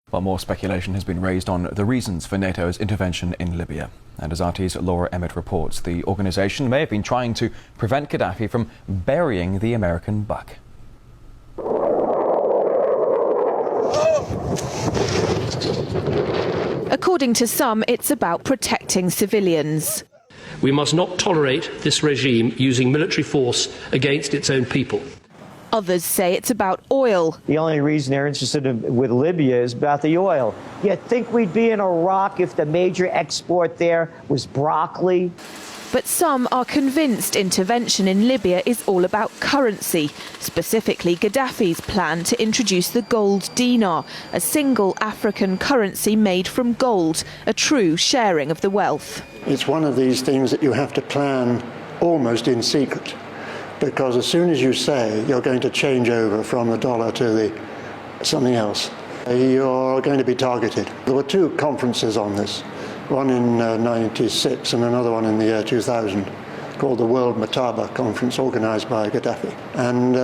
While more speculation has been raised on the reasons for NATO's intervention in Libya. And as RT's Laura Emmett reports, the organisation may have been trying to prevent Gaddafi from burying the American buck. According to some, it's about protecting civilians. We must not tolerate this regime using military force against its own people. Others say it's about oil. The only reason they're interested with Libya is about the oil. You'd think we'd be in Iraq if the major export there was broccoli. But some are convinced intervention in Libya is all about currency, specifically Gaddafi's plan to introduce the gold dinar, a single African currency made from gold, a true sharing of the wealth. It's one of these things that you have to plan almost in secret, because as soon as you say you're going to change over from the dollar to something else, you're going to be targeted. There were two conferences on this. One in '96 and another one in the year 2000, called the World Mataba Conference, organised by Gaddafi. And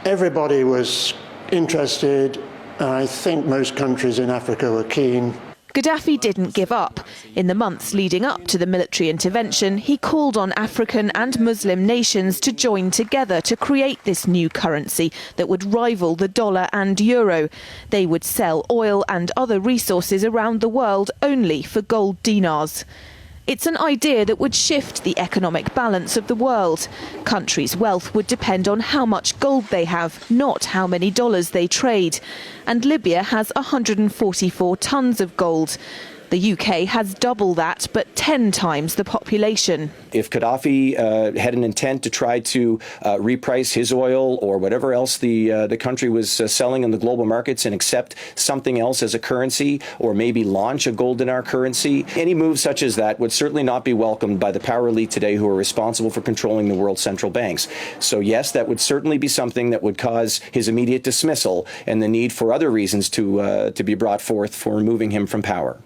everybody was interested. I think most countries in Africa were keen. Gaddafi didn't give up. In the months leading up to the military intervention, he called on African and Muslim nations to join together to create this new currency that would rival the dollar and euro. They would sell oil and other resources around the world only for gold dinars. It's an idea that would shift the economic balance of the world. Countries' wealth would depend on how much gold they have, not how many dollars they trade. And Libya has 144 tons of gold. The UK has double that, but 10 times the population. If Gaddafi had an intent to try to reprice his oil or whatever else the country was selling in the global markets and accept something else as a currency, or maybe launch a gold dinar currency, any move such as that would certainly not be welcomed by the power elite today who are responsible for controlling the world's central banks. So yes, that would certainly be something that would cause his immediate dismissal and the need for other reasons to be brought forth for removing him from power.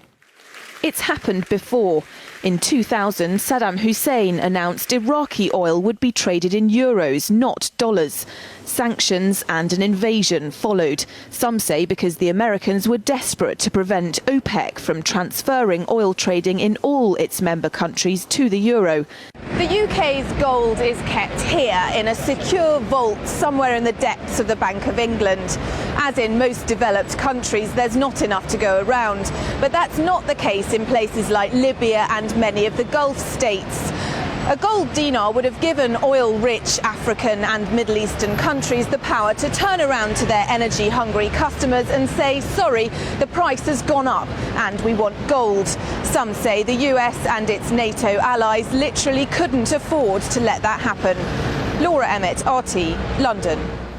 It's happened before. In 2000, Saddam Hussein announced Iraqi oil would be traded in euros, not dollars. Sanctions and an invasion followed. Some say because the Americans were desperate to prevent OPEC from transferring oil trading in all its member countries to the euro. The UK's gold is kept here in a secure vault somewhere in the depths of the Bank of England. As in most developed countries, there's not enough to go around. But that's not the case in places like Libya and many of the Gulf states. A gold dinar would have given oil-rich African and Middle Eastern countries the power to turn around to their energy-hungry customers and say, sorry, the price has gone up and we want gold. Some say the US and its NATO allies literally couldn't afford to let that happen. Laura Emmett, RT, London.